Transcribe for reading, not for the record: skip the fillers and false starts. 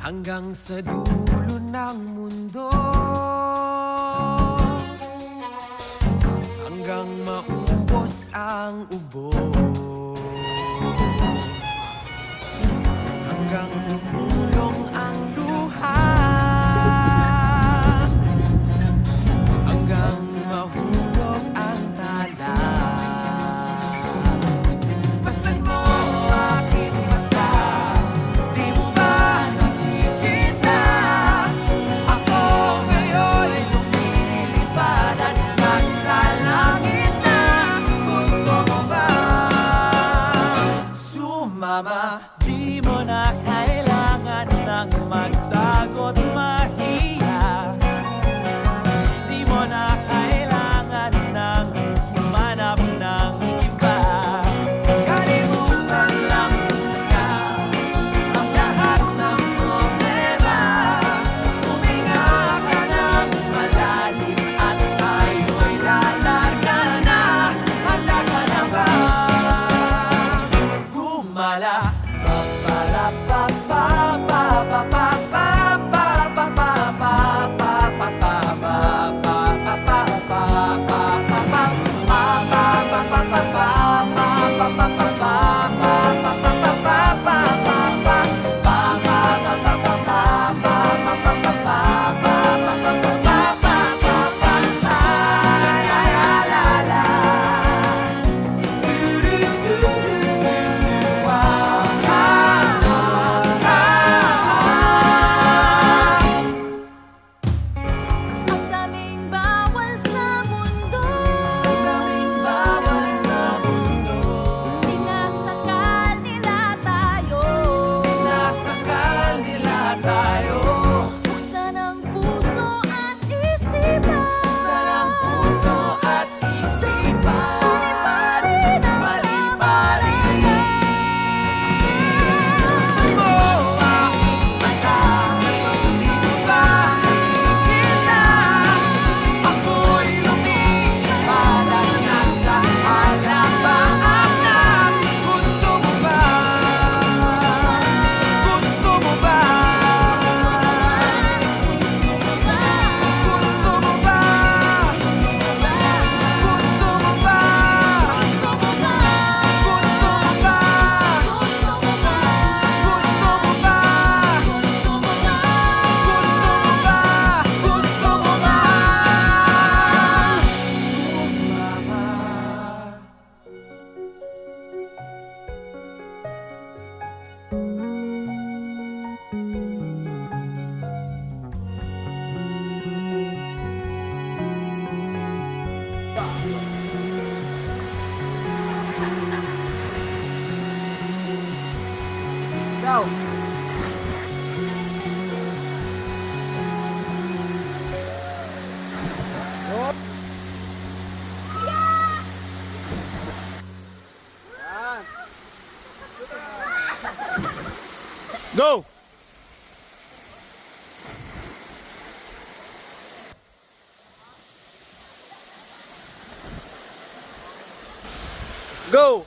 hanggang sa dulo ng mundo, hanggang maubos ang ubo, hanggang lumulong ang luha, hanggang mahulog ang tala. Basta't mo aking mata, di mo ba nakikita? Ako ngayon ay lumilipad at nasa langit na. Gusto mo ba sumama? Di mo na kailangan ng magtago't mahiya. Di mo na kailangan ng humanap ng iba. Kalimutan lang muna ang lahat ng problema. Huminga ka ng malalim at tayo'y lalarga na. Handa ka na ba gumala? Ang daming bawal sa mundo, Ang daming bawal sa mundo, sinasakal nila tayo. sinasakal nila tayo. Buksan ang puso at isipan, Buksan ang puso at isipan, mali pa rin. Gusto mo aking mata, di mo ba nakikita? Ako'y lumilipad at nasa halabaang na. Gusto mo ba? Gusto mo ba? Gusto mo ba? Gusto mo ba? Gusto mo ba? Gusto mo ba? Gusto mo ba? Gusto mo ba? Gusto mo ba? Sumama. Go! Go! Go!